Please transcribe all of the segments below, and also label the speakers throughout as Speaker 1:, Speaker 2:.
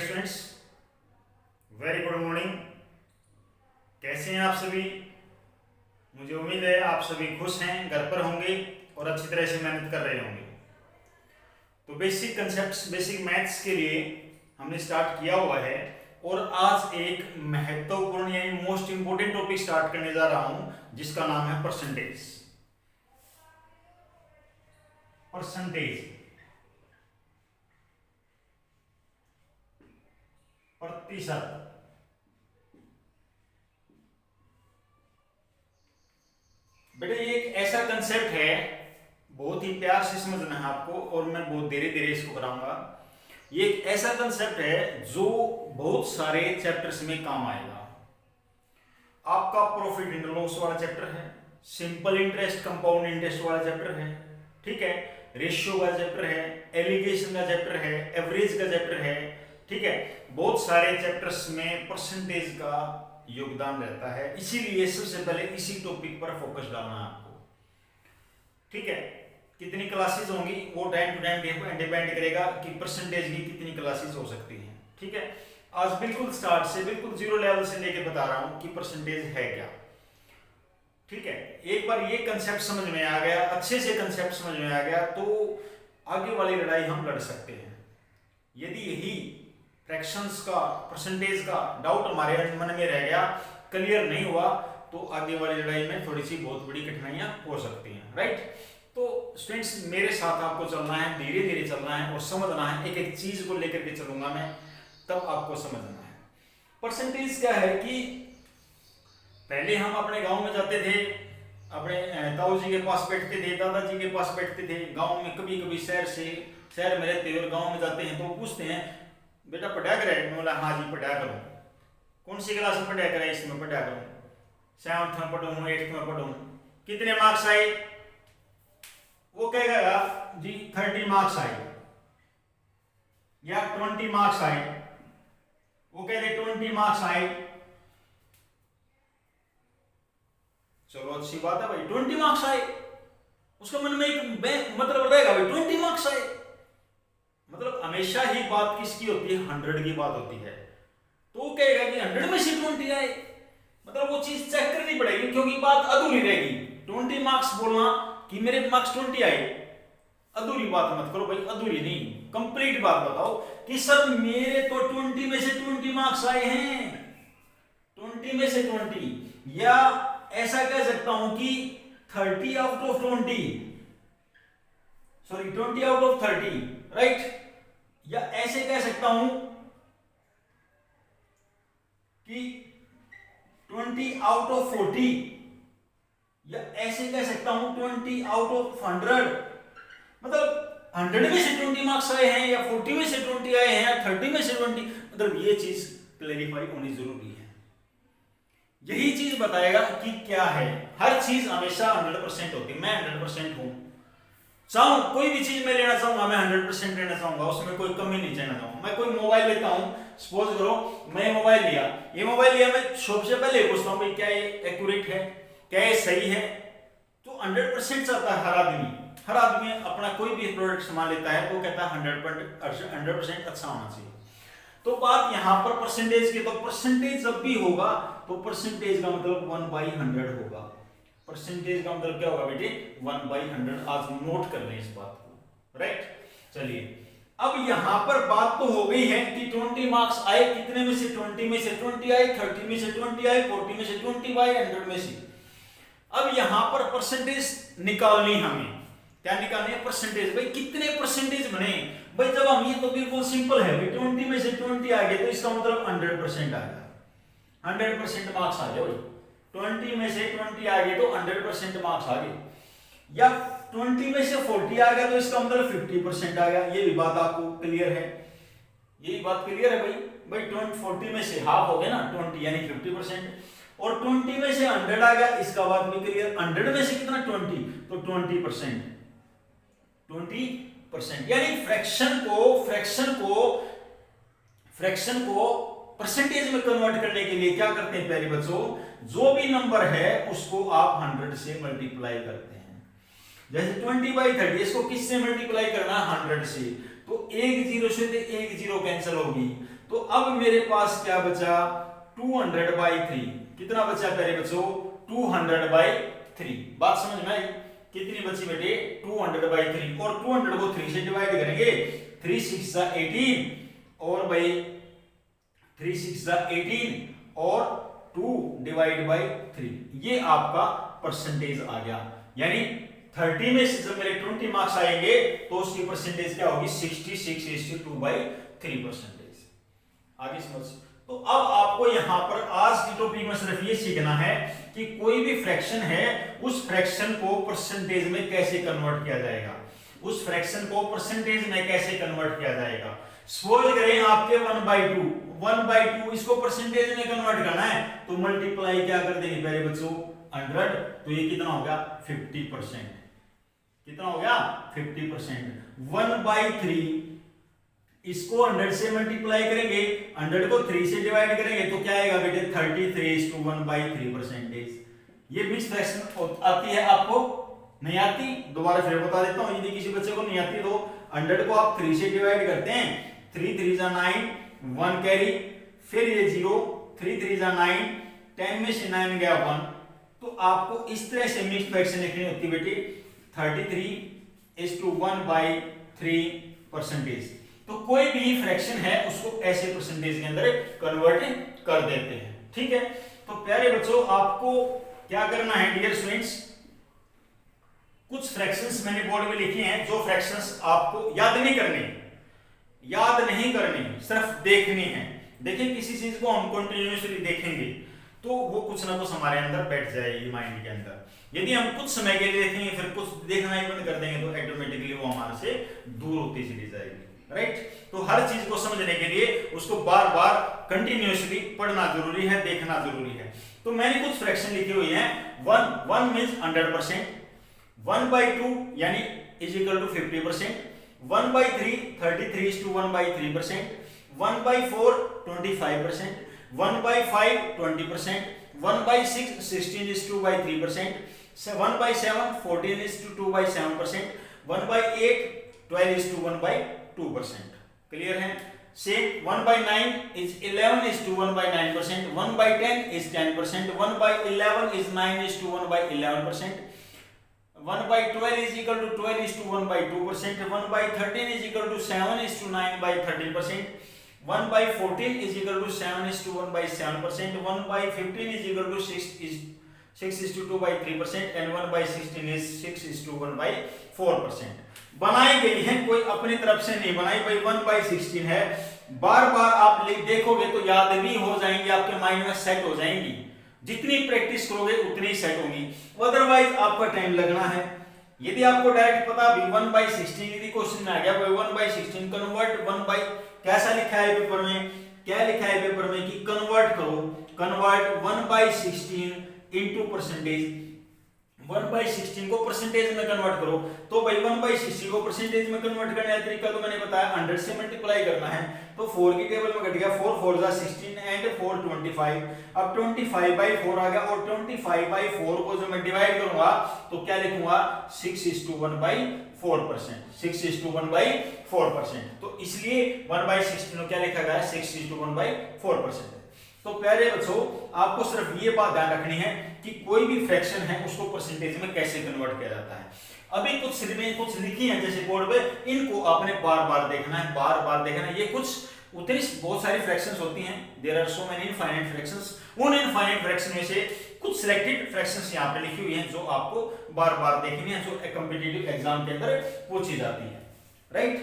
Speaker 1: Dear students, very good morning. कैसे हैं आप सभी? मुझे उम्मीद है आप सभी खुश हैं, घर पर होंगे और अच्छी तरह से मेहनत कर रहे होंगे। तो बेसिक कंसेप्ट्स, बेसिक मैथ्स के लिए हमने स्टार्ट किया हुआ है और आज एक महत्वपूर्ण यानी मोस्ट इंपोर्टेंट टॉपिक स्टार्ट करने जा रहा हूं जिसका नाम है परसेंटेज। प्रतिशत। बेटा ये एक ऐसा कंसेप्ट है, बहुत ही प्यार से समझना है आपको और मैं बहुत धीरे धीरे इसको कराऊंगा। ये एक ऐसा कंसेप्ट है जो बहुत सारे चैप्टर्स में काम आएगा। आपका प्रॉफिट एंड लॉस वाला चैप्टर है, सिंपल इंटरेस्ट कंपाउंड इंटरेस्ट वाला चैप्टर है, ठीक है, रेशियो का चैप्टर है, एलिगेशन का चैप्टर है, एवरेज का चैप्टर है, ठीक है। बहुत सारे चैप्टर्स में परसेंटेज का योगदान रहता है, इसीलिए सबसे पहले इसी टॉपिक पर फोकस डालना है आपको, ठीक है। कितनी क्लासेस होंगी वो टाइम टू टाइम डिपेंड करेगा कि परसेंटेज की कितनी क्लासेस हो सकती हैं, ठीक है। आज बिल्कुल स्टार्ट से, बिल्कुल जीरो लेवल से लेके बता रहा हूं कि परसेंटेज है क्या, ठीक है। एक बार ये कंसेप्ट समझ में आ गया, अच्छे से कंसेप्ट समझ में आ गया, तो आगे वाली लड़ाई हम लड़ सकते हैं। यदि यही फ्रैक्शंस का, परसेंटेज का डाउट हमारे मन में रह गया, क्लियर नहीं हुआ, तो आगे वाली लड़ाई में थोड़ी सी बहुत बड़ी कठिनाइयां हो सकती हैं, राइट। तो स्टूडेंट्स मेरे साथ आपको चलना है, धीरे धीरे चलना है और समझना है, एक एक चीज को लेकर के चलूंगा मैं, तब आपको समझना है। परसेंटेज क्या है कि पहले हम अपने गांव में जाते थे, अपने ताऊ जी के पास बैठते थे, दादाजी के पास बैठते थे, गांव में कभी कभी शहर में रहते और गांव में जाते हैं तो पूछते हैं बेटा पढ़ा करे? मैं बोला हाँ जी पढ़ा करूँ। कौन सी क्लास में पढ़ा करे? इसमें पढ़ा करूँ, 7th में पढ़ूँ, 8th में पढ़ूँ। कितने मार्क्स आए? वो कहेगा जी 30 मार्क्स आए या 20 मार्क्स आए। वो कहते 20 मार्क्स आए। चलो अच्छी बात है भाई, 20 मार्क्स आए। उसका मन में एक मतलब रहेगा भाई 20 मार्क्स आए, मतलब हमेशा ही बात किसकी होती है? 100 की बात होती है। तो वो कहेगा कि 100 में से 20 आए, मतलब वो चीज चेक करनी पड़ेगी क्योंकि बात अधूरी रहेगी। 20 मार्क्स बोलना कि मेरे मार्क्स 20 आए, अधूरी बात मत करो भाई, अधूरी नहीं, कंप्लीट बात बताओ कि सर मेरे तो 20 में से 20 मार्क्स आए हैं, 20 में से 20। या ऐसा कह सकता हूं कि 30 out of 20, sorry 20 out of 30, right. या ऐसे कह सकता हूं कि 20 आउट ऑफ 40, या ऐसे कह सकता हूं 20 आउट ऑफ 100। मतलब 100 में से 20 मार्क्स आए हैं या 40 में से 20 आए हैं या 30 में से 20, मतलब ये चीज क्लैरिफाई होनी जरूरी है। यही चीज बताएगा कि क्या है। हर चीज हमेशा 100% होती है। मैं 100% हूं, चाहूं कोई भी चीज मैं लेना चाहूंगा, मैं 100% लेना चाहूंगा, उसमें कोई कमी नहीं चाहना चाहूंगा। मैं कोई मोबाइल लेता हूं, सपोज करो मैं मोबाइल लिया, ये मोबाइल लिया, मैं शॉप से पहले पूछता हूं भाई क्या ये एक्यूरेट है, क्या ये सही है। तो 100% चाहता है हर आदमी अपना कोई भी प्रोडक्ट सामान लेता है तो कहता है 100% अच्छा होना चाहिए। तो बात यहां पर परसेंटेज की, तो परसेंटेज जब भी होगा तो परसेंटेज का मतलब 1/100 होगा। परसेंटेज का मतलब क्या होगा बेटे? 1/100। आज नोट कर लें इस बात को, राइट। चलिए अब यहां पर बात तो हो गई है कि 20 मार्क्स आए, कितने में से? 20 में से 20 आए, 30 में से 20 आए, 40 में से 20 आए, 100 में से। अब यहां पर परसेंटेज निकालनी, हमें क्या निकालनी है? परसेंटेज। भाई कितने परसेंटेज बने? भाई जब हम, ये तो बिल्कुल सिंपल है भाई, 20 में से 20 आ गए तो इसका मतलब 100% आ गया, 100% मार्क्स आ गए भाई। 20 में से 20 आ गए तो 100% मार्क्स आ गए। या 20 में से 40 आ गया तो इसका मतलब 50% आ गया। ये भी बात आपको क्लियर है? यही बात क्लियर है भाई 40 में से हाफ हो गया ना 20 यानी 50%, और 20 में से 100 आ गया, इसका बात भी क्लियर। 100 में से कितना? 20, तो 20%, 20% यानी फ्रैक्शन को परसेंटेज में कन्वर्ट करने के लिए क्या करते हैं प्यारे बच्चों? जो भी नंबर है उसको आप 100 से मल्टीप्लाई करते हैं। जैसे 20/30, इसको किससे मल्टीप्लाई करना? 100 से। तो एक जीरो से एक जीरो कैंसिल होगी, तो अब मेरे पास क्या बचा 200/3। कितना बचा प्यारे बच्चों 200/3। बात समझ में आई? कितनी बची बेटे 200/3 और 200 को 3 से डिवाइड करेंगे 3 6 18 और भाई 3 6 18 और 2/3 ये आपका परसेंटेज आ गया। यानी 30 में से जब मेरे 20 मार्क्स आएंगे तो उसकी परसेंटेज क्या होगी 66/2/3 परसेंटेज। आगे समझ। तो अब आपको यहां पर आज की टॉपिक में सिर्फ ये सीखना है कि कोई भी फ्रैक्शन है उस फ्रैक्शन को परसेंटेज में कैसे कन्वर्ट किया जाएगा, उस फ्रैक्शन को परसेंटेज में कैसे कन्वर्ट किया जाएगा। सपोज करें आपके 1/2 इसको परसेंटेज में कन्वर्ट करना है तो मल्टीप्लाई क्या कर देंगे प्यारे बच्चों 100, तो ये कितना हो गया 50%। कितना हो गया 50%। 1/3 इसको 100 से मल्टीप्लाई करेंगे, 100 को 3 से डिवाइड करेंगे तो क्या आएगा बेटे 33:1/3 परसेंटेज। ये मिक्स फ्रैक्शन आती है आपको? नहीं आती? दोबारा फिर बता देता हूं, यदि किसी बच्चे को नहीं आती तो 100 को आप 3 से डिवाइड करते हैं, 3 3 जा 9, 1 कैरी, फिर ये 0, 3 3 जा 9, 10 में से 9 गया 1, तो आपको इस तरह से मिक्स फ्रैक्शन लिखनी होती है बेटे 33:1/3 परसेंटेज। तो कोई भी फ्रैक्शन है उसको ऐसे परसेंटेज के अंदर कन्वर्ट कर देते हैं। ठीक है, तो प्यारे बच्चों आपको क्या करना है डियर स्टूडेंट्स, कुछ फ्रैक्शंस मैंने बोर्ड में लिखे हैं, जो फ्रैक्शंस आपको याद नहीं करनी, सिर्फ देखनी है। देखिए किसी चीज को हम कंटिन्यूअसली देखेंगे तो वो कुछ ना कुछ हमारे अंदर बैठ जाएगी माइंड के अंदर। यदि हम कुछ समय के लिए देखेंगे फिर कुछ देखना ही बंद कर देंगे तो ऑटोमेटिकली वो हमारे से दूर होती चली जाएगी। राइट, तो हर चीज को समझने के लिए उसको बार बार कंटिन्यूअसली पढ़ना जरूरी है, देखना जरूरी है। तो मैंने कुछ फ्रैक्शन लिखी हुई है। 1 मींस 100%, 1/2 यानी इज इक्वल टू 50%, 1/3 33:1/3%, 1/4 25%, 1/5 20%, 1/6 16:2/3%, 1/7 14:2/7%, 1/8 12:1/2%। क्लियर है? Same 1/9 is 11:1/9%, 1/10 is 10%, 1/11 is 9:1/11%, 1/12 is equal to 12:1/2%, 1/13 is equal to 7:9/13%, 1/14 is equal to 7:1/7%, 1/15 is equal to 6:2/3% and 1/16 is 6:1/4%। बनाई गई है, कोई अपनी तरफ से नहीं बनाई भाई। 1/16 है, बार बार आप देखोगे तो याद भी हो जाएंगी, आपके माइंड में सेट हो जाएंगी। जितनी प्रैक्टिस करोगे उतनी ही सेट होंगी, अदरवाइज आपका टाइम लगना है। यदि आपको डायरेक्ट पता भी 1/16 यदि क्वेश्चन में आ गया 1/16 कन्वर्ट 1 कैसा लिखा है पेपर में, क्या लिखा है पेपर में कि कन्वर्ट करो, कन्वर्ट 1/16 इनटू परसेंटेज। 1/16 को परसेंटेज में कन्वर्ट करो, तो भाई 1/16 को परसेंटेज में कन्वर्ट करने का तरीका तो मैंने बताया 100 से मल्टीप्लाई करना है। तो 4 की टेबल में घट गया 4 4 जा 16 एंड 4 25। अब 25/4 आ गया और 25/4 को जब मैं डिवाइड करूंगा तो क्या लिखूंगा 6:1/4%, 6:1/4%। तो इसलिए 1/16 को क्या लिखा गया 6:1/4%। तो प्यारे बच्चों आपको सिर्फ ये बात ध्यान रखनी है कि कोई भी फ्रैक्शन है उसको परसेंटेज में कैसे कन्वर्ट किया जाता है। अभी कुछ लिखी है जैसे बोर्ड पे, इनको आपने बार बार देखना है, बार बार देखना है। ये कुछ उतनी बहुत सारी फ्रैक्शंस होती हैं, there are so many infinite fractions. उन इनफाइनाइट फ्रैक्शन में से कुछ सिलेक्टेड फ्रैक्शंस यहाँ पे लिखी हुई हैं जो आपको बार बार देखनी है, जो कॉम्पिटिटिव एग्जाम के अंदर पूछी जाती है। राइट,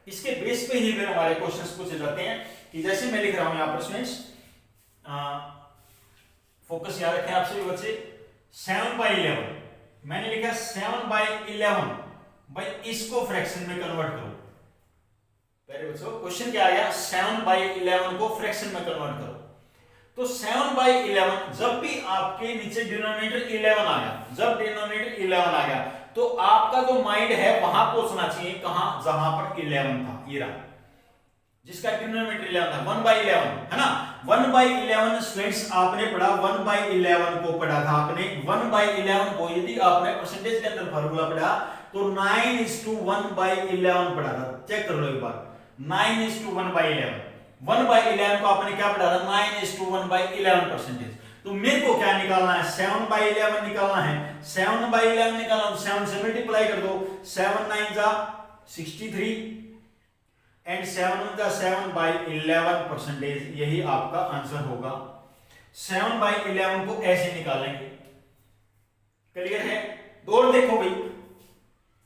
Speaker 1: इसके बेस पे ही फिर हमारे क्वेश्चंस पूछे जाते हैं कि जैसे मैं लिख रहा हूं यहाँ पर स्टूडेंट्स, फोकस याद रखें आप सभी बच्चे। 7/11 मैंने लिखा 7/11 भाई, इसको फ्रैक्शन में कन्वर्ट करो। पहले बच्चों क्वेश्चन क्या आ गया 7/11 को फ्रैक्शन में कन्वर्ट करो। तो 7/11 जब भी आपके नीचे डिनोमिनेटर 11 आ गया, जब डिनोमिनेटर 11 आ गया तो आपका जो माइंड है वहां पहुंचना चाहिए, कहां, जहां पर 11 था, ये रहा जिसका डिनोमिनेटर 11 था, 1/11 है ना। 1/11 स्टूडेंट्स आपने पढ़ा, 1/11 को पढ़ा था आपने। 1/11 को यदि आपने परसेंटेज के अंदर फार्मूला पढ़ा तो 9:1/11 पढ़ा था। चेक कर लो एक बार, 9:1/11 1/11 को आपने क्या पढ़ा था, 9:1/11%। तो मेरे को क्या निकालना है, 7/11 निकालना है। 7/11 निकालना, 7 से मल्टीप्लाई कर दो, 7 9 जा 63 एंड 7 1 जा 7/11%। यही आपका आंसर होगा। 7/11 को ऐसे निकालेंगे। क्लियर है? और देखो भाई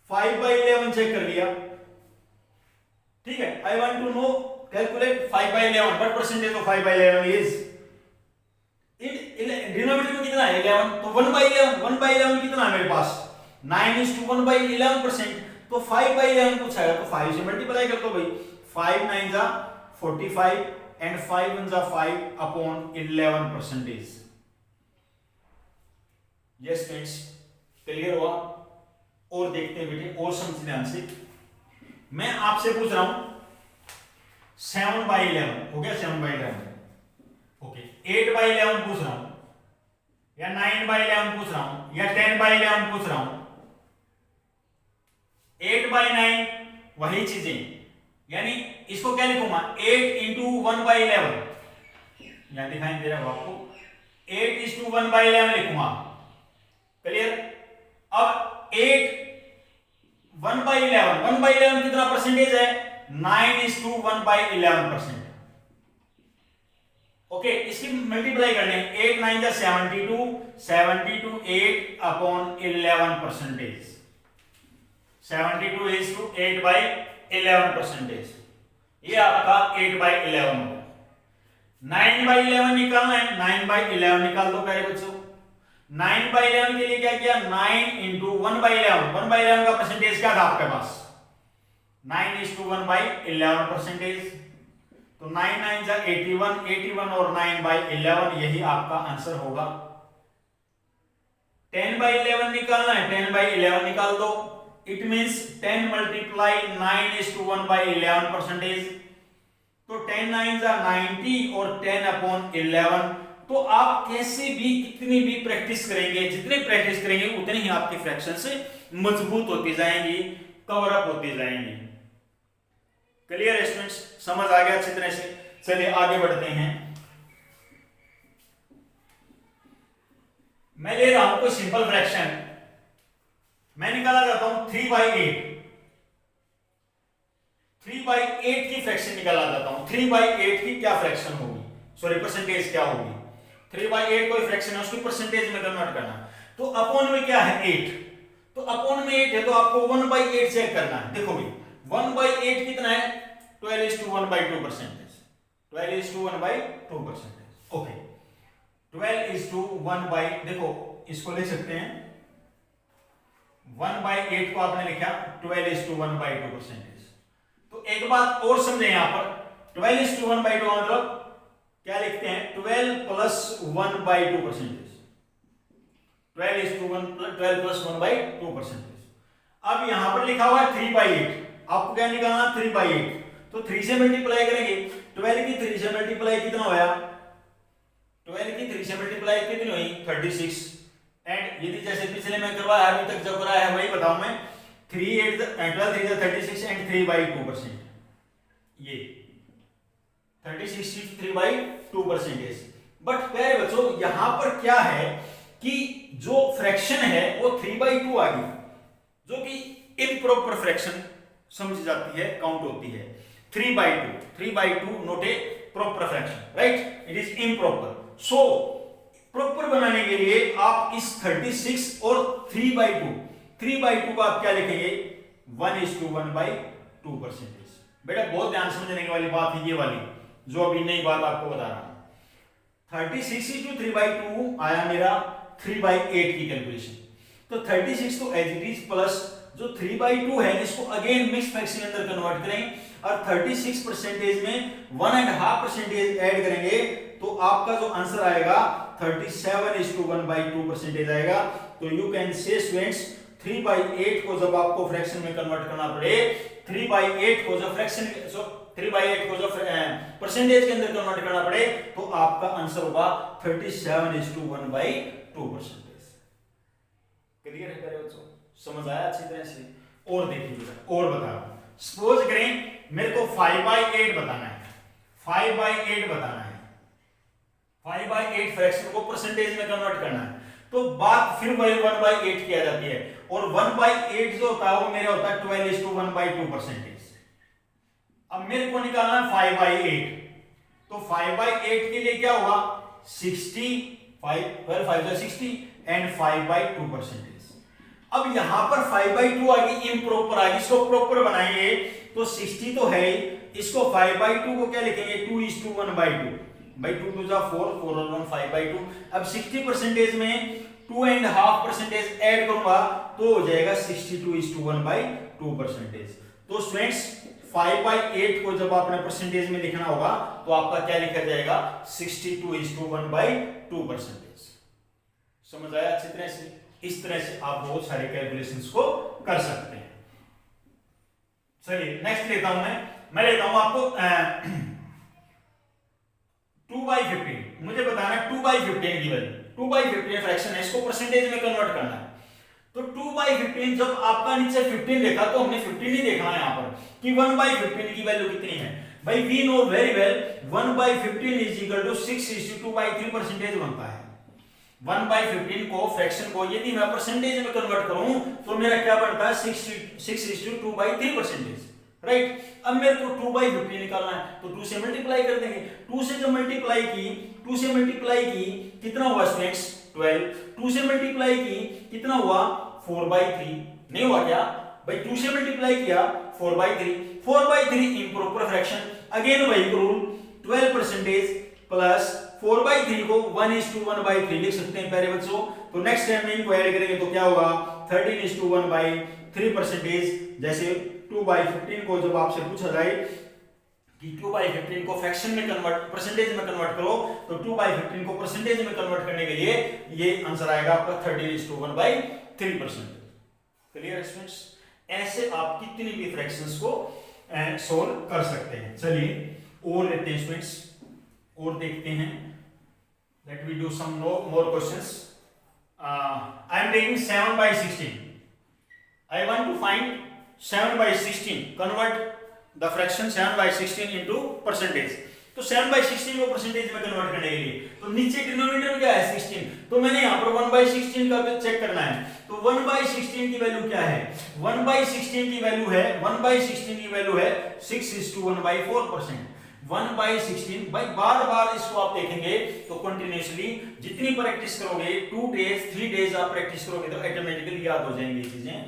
Speaker 1: 5/11 चेक कर लिया, ठीक है। I want to know calculate 5/11, what percentage of 5/11 is denominator में कितना है 11, तो 1/11, 1/11 कितना है मेरे पास 9:1/11%। तो 5/11 पूछा है तो 5 से मल्टीप्लाई कर दो भाई, 5 9 जा 45 एंड 5 1 जा 5/11%। यस फ्रेंड्स, क्लियर हुआ? और देखते हैं बेटे, और समझ ध्यान से। मैं आपसे पूछ रहा हूं 7/11 हो गया, 7/11 ओके, 8/11 पूछ रहा हूं या 9/11 पूछ रहा हूं या 10/11 पूछ रहा हूं, 8/9 वही चीजें, यानी इसको क्या लिखूंगा 8 इंटू 1/11, यहां दिखाई दे रहा है आपको, 8 इज टू 1/11 लिखूंगा। क्लियर? अब 8 1/11, 1/11 कितना परसेंटेज है 9:1/11%। ओके, इसकी मल्टीप्लाई करने 8 9 जा 72, 72 8/11%। 72 is to 8/11%। ये आपका 8/11 होगा। 9/11 निकालना है, 9/11 निकाल दो प्यारे बच्चों। 9/11 के लिए क्या किया, 9 इंटू 1/11, 1/11 का परसेंटेज क्या था आपके पास 9:1/11%। तो 9 9 जा 81, 81 और 9/11 यही आपका आंसर होगा। 10/11 निकालना है, 10/11 निकाल दो। It means 10 multiply 9:1/11%। तो 10 9 जा 90 और 10/11। तो आप कैसे भी कितनी भी प्रैक्टिस करेंगे, जितनी प्रैक्टिस करेंगे उतनी ही आपकी फ्रैक्शन से मजबूत होती जाएंगी, कवर अप होती जाएंगी। क्लियर स्टूडेंट्स, समझ आ गया अच्छी तरह से? चलिए आगे बढ़ते हैं। मैं ले रहा हूं कोई सिंपल फ्रैक्शन, मैं निकाला जाता हूं 3/8, 3/8 की फ्रैक्शन निकाला जाता हूं। 3/8 की क्या फ्रैक्शन होगी, सॉरी परसेंटेज क्या होगी। 3/8 कोई फ्रैक्शन है, उसकी परसेंटेज में कन्वर्ट करना। तो अपॉन में क्या है 8, तो अपॉन में 8 है तो आपको 1/8 चेक करना है। देखो भाई 1/8 कितना है 12:1/2%। 12:1/2%। ओके, 12:1 देखो इसको ले सकते हैं 1/8 को आपने लिखा 12:1/2%। तो एक बात और समझे यहां पर 12:1/2 मतलब क्या लिखते हैं 12 + 1/2%। 12 + 1/2%। अब यहां पर लिखा हुआ है 3/8, आपको क्या निकालना 3/8। तो 3 से मल्टीप्लाई करेंगे, 12 की 3 से मल्टीप्लाई कितना होया 12 की 3 से मल्टीप्लाई कितनी हुई 36। एंड यदि जैसे पिछले में करवाया अभी तक जो कराया है वही बताऊं मैं, 3 8 12 3 36 एंड 3/2%। ये 36 3/2%। बट प्यारे बच्चों यहां पर क्या है कि जो फ्रैक्शन है वो 3/2 आ गई, जो कि इम्प्रॉपर फ्रैक्शन समझी जाती है, काउंट होती है। 3/2 not a proper fraction, right, it is improper. So proper बनाने के लिए आप इस 36 और 3/2 को आप क्या लिखेंगे 1:1/2%। बेटा बहुत ध्यान समझने वाली बात है ये वाली, जो अभी नई बात आपको बता रहा हूं। 36 × 3/2 आया मेरा 3/8 की कैलकुलेशन। तो 36 तो एज इट इज प्लस जो 3/2 है इसको अगेन मिक्स फ्रैक्शन के अंदर कन्वर्ट करेंगे और 36% में 1.5% ऐड करेंगे तो आपका जो आंसर आएगा 37:1/2% आएगा। तो यू कैन से स्टूडेंट्स 3/8 को जब आपको फ्रैक्शन में कन्वर्ट करना पड़े, 3/8 को जब फ्रैक्शन 3/8 को जब परसेंटेज के अंदर कन्वर्ट करना पड़े तो आपका आंसर होगा 37:1/2%। क्लियर है प्यारे बच्चों, समझ आया अच्छी तरह से? और देखिए और बता रहा हूं, सपोज करें मेरे को 5/8 बताना है। 5/8 बताना है, 5/8 फ्रैक्शन को परसेंटेज में कन्वर्ट करना है, तो बात फिर वही 1/8 किया जाती है, और 1/8 जो होता है वो मेरा होता है 12:1/2 परसेंटेज। अब मेरे को निकालना है 5/8, तो 5/8 के लिए क्या होगा 60, 5 60 एंड 5/2 परसेंटेज। अब यहां पर 5/2 आ गई, इम्प्रॉपर आ गई, इसको प्रॉपर बनाएंगे तो 60 तो है, इसको 5/2 को क्या लिखेंगे 2:1/2, by 2 to 4, 4 और 1 5/2। अब 60% में 2.5% ऐड करूंगा तो हो जाएगा 62:1/2 परसेंटेज। तो स्टूडेंट्स 5/8 को जब आपने परसेंटेज में लिखना होगा तो आपका क्या लिखा जाएगा 62:1/2 परसेंटेज। समझ आया अच्छी तरह से? इस तरह से आप बहुत सारे कैलकुलेशंस को कर सकते हैं। चलिए नेक्स्ट लेता हूं मैं लेता हूं आपको 2/15। मुझे बताना 2/15 की वैल्यू, 2/15 फ्रैक्शन है, इसको परसेंटेज में कन्वर्ट करना है। तो 2/15 जब आपका नीचे 15 देखा तो हमने 15 ही देखना है यहां पर कि 1/15 की वैल्यू कितनी है। भाई we know very well 1/15 is equal to 6:2/3 percentage बनता है। 1/15 को फ्रैक्शन को यदि मैं परसेंटेज में कन्वर्ट करूं तो मेरा क्या बनता है 6:2/3 परसेंटेज, राइट। अब मेरे को 2/15 निकालना है तो 2 से मल्टीप्लाई कर देंगे। 2 से जो मल्टीप्लाई की कितना हुआ स्टूडेंट्स 12। 2 से मल्टीप्लाई की कितना हुआ 4/3, नहीं हुआ क्या भाई? 2 से मल्टीप्लाई किया 4/3, 4/3 इम्प्रॉपर फ्रैक्शन, अगेन वही रूल 12% प्लस 4/3 को 1:1/3 लिख सकते हैं प्यारे बच्चों। तो नेक्स्ट टाइम में इनको ऐड करेंगे तो क्या होगा 13:1/3 परसेंटेज। जैसे 2/15 को जब आपसे पूछा जाए कि 2/15 को फ्रैक्शन में कन्वर्ट परसेंटेज में कन्वर्ट करो तो 2/15 को परसेंटेज में कन्वर्ट करने के लिए ये आंसर आएगा आपका 13:1/3 परसेंटेज। Clear students? ऐसे आप कितनी भी फ्रैक्शंस को सोल्व कर सकते हैं। चलिए और लेते हैं स्टूडेंट्स, और देखते हैं। Let me do some more questions. I am taking 7/16। I want to find 7/16, convert the fraction 7/16 into percentage। तो 7/16 को परसेंटेज में कन्वर्ट करने के लिए तो नीचे डिनोमिनेटर में क्या है 16, तो मैंने यहाँ पर 1/16 का चेक करना है। तो 1/16 की वैल्यू क्या है 1/16 की वैल्यू है 6:1/4%। 1/16 भाई बार बार इसको आप देखेंगे तो कंटिन्यूअसली जितनी प्रैक्टिस करोगे 2 डेज 3 डेज आप प्रैक्टिस करोगे तो ऑटोमेटिकली याद हो जाएंगी चीजें।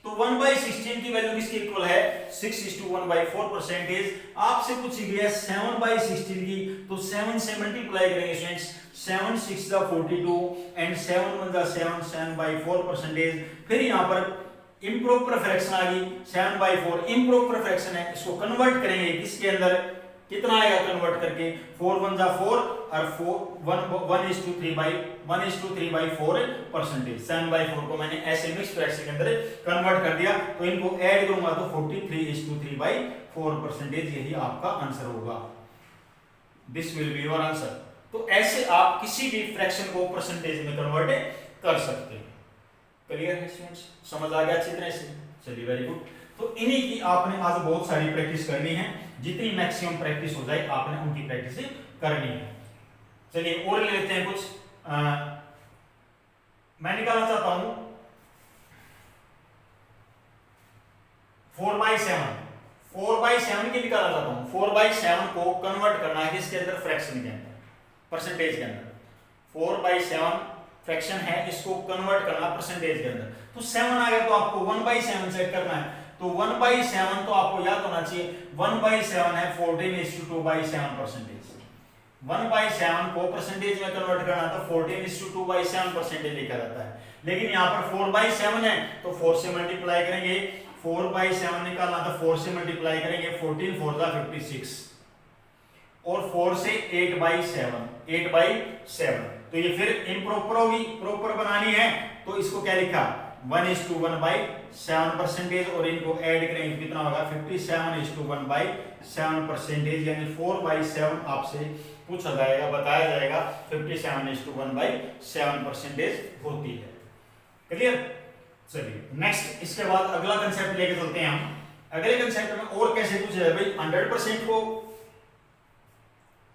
Speaker 1: तो 1/16 की वैल्यू किसके इक्वल है 6:1/4 परसेंटेज। आपसे पूछी गई है 7/16 की, तो 7 से मल्टीप्लाई करेंगे स्टूडेंट्स, 7 6 42 एंड 7 1 7 7/4 परसेंटेज। फिर यहाँ पर इम्प्रॉपर फ्रैक्शन आ गई 7/4 इम्प्रॉपर फ्रैक्शन है, इसको कन्वर्ट करेंगे किसके अंदर, कितना आएगा कन्वर्ट करके 4 1 4 और 1:3/4 परसेंटेज। 7/4 को मैंने ऐसे मिक्स फ्रैक्शन के अंदर कन्वर्ट कर दिया, तो इनको ऐड करूंगा तो 43:3/4 परसेंटेज, यही आपका आंसर होगा। This will be your answer. तो ऐसे आप किसी भी फ्रैक्शन को परसेंटेज में कन्वर्ट कर सकते हैं। क्लियर है स्टूडेंट्स? समझ आ गया अच्छी तरह से? चलिए वेरी गुड। तो इन्हीं की आपने आज बहुत सारी प्रैक्टिस करनी है, जितनी मैक्सिमम प्रैक्टिस हो जाए आपने उनकी प्रैक्टिस करनी है। चलिए और ले लेते हैं कुछ। मैं निकालना चाहता हूं 4/7 की निकालना चाहता हूं। 4/7 को कन्वर्ट करना है किसके अंदर फ्रैक्शन के अंदर, परसेंटेज के अंदर। 4/7 फ्रैक्शन है, इसको कन्वर्ट करना परसेंटेज के अंदर। तो 7 आ गया तो आपको 1/7 सेट करना है। तो 1/7 तो आपको याद होना चाहिए 1/7 है 14:2/7 परसेंटेज। 1/7 को परसेंटेज में कन्वर्ट करना तो 14:2/7 परसेंटेज लिखा जाता है। लेकिन यहाँ पर 4/7 है तो 4 से मल्टीप्लाई करेंगे, 4/7 निकालना तो 4 से मल्टीप्लाई करेंगे, 14 4 56 और 4 से 8/7 तो ये फिर इम्प्रॉपर होगी, प्रॉपर बनानी है तो इसको क्या लिखा 1:1/7 परसेंटेज, और इनको ऐड करेंगे कितना होगा 57:1/7 परसेंटेज, यानी 4/7 आपसे पूछा जाएगा, बताया जाएगा 57:1/7 परसेंटेज होती है। क्लियर? चलिए नेक्स्ट, इसके बाद अगला कंसेप्ट लेके चलते हैं हम। अगले कंसेप्ट में और कैसे पूछा जाए भाई 100% को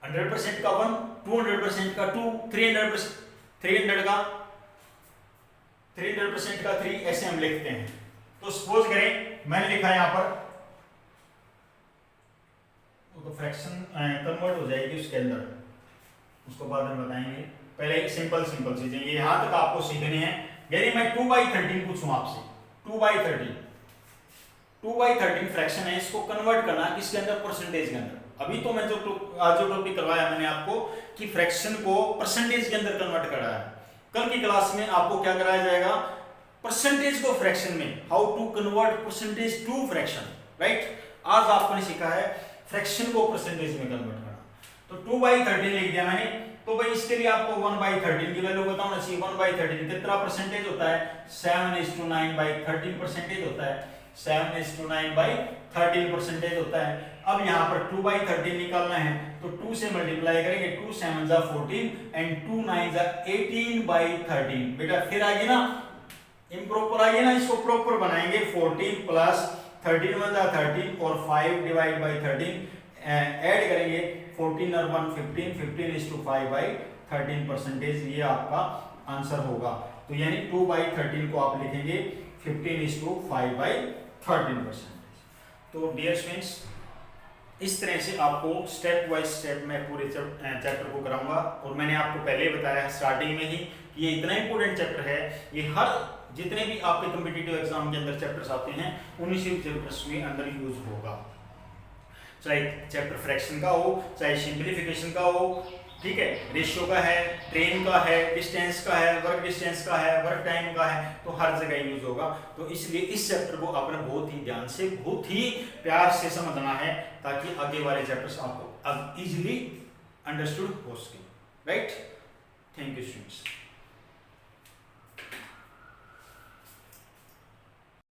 Speaker 1: 100% का 1, 200% का 2, 300% का 3, ऐसे हम लिखते हैं। तो सपोज करें मैंने लिखा है यहाँ पर, वो तो फ्रैक्शन कन्वर्ट हो जाएगी उसके अंदर, उसको बाद में बताएंगे। पहले सिंपल चीजें ये यहां तक आपको सीखने हैं। यदि मैं 2/13 पूछूं आपसे, 2/13 फ्रैक्शन है, इसको कन्वर्ट करना किसके अंदर, परसेंटेज के अंदर। अभी तो मैं आज जो टॉपिक करवाया मैंने आपको कि फ्रैक्शन को परसेंटेज के अंदर कन्वर्ट कराया है। कल की क्लास में आपको क्या कराया जाएगा, परसेंटेज को फ्रैक्शन में, how to convert percentage to fraction, right. आज आपने सीखा है फ्रैक्शन को परसेंटेज में कन्वर्ट करना। तो 2/13 लिख दिया मैंने, तो भाई इसके लिए आपको 1/13 की वैल्यू बताना चाहिए। 1/13 कितना परसेंटेज होता है, 7:9/13 परसेंटेज होता है, 7:9/13 परसेंटेज होता है। अब यहाँ पर 2/13 निकालना है तो 2 से मल्टीप्लाई करेंगे, 2 7 जा 14 एंड 2 9 जा 18/13। बेटा फिर आगे ना इम्प्रॉपर आगे ना, इसको प्रॉपर बनाएंगे। 14 प्लस 13 1 जा 13 और 5 डिवाइड बाई 13 ऐड करेंगे, 14 और 1 15, 15:5/13 परसेंटेज, ये आपका आंसर होगा। तो यानी 2/13 को आप लिखेंगे 15:5/13 परसेंटेज। तो डियर स्टूडेंट्स, इस तरह से आपको स्टेप बाय स्टेप मैं पूरे चैप्टर को कराऊंगा। और मैंने आपको पहले बताया स्टार्टिंग में ही कि ये इतना इंपॉर्टेंट चैप्टर है, ये हर जितने भी आपके कॉम्पिटिटिव एग्जाम के अंदर चैप्टर्स आते हैं उन्हीं से चैप्टर्स में अंदर यूज होगा, चाहे चैप्टर फ्रैक्शन का हो, चाहे सिंपलीफिकेशन का हो, ठीक है, रेशियो का है, ट्रेन का है, डिस्टेंस का है, वर्क डिस्टेंस का है, वर्क टाइम का है, तो हर जगह यूज होगा। तो इसलिए इस चैप्टर को आपने बहुत ही ध्यान से, बहुत ही प्यार से समझना है, ताकि आगे वाले चैप्टर्स आपको अब इजीली अंडरस्टूड हो सके, राइट। Thank you students.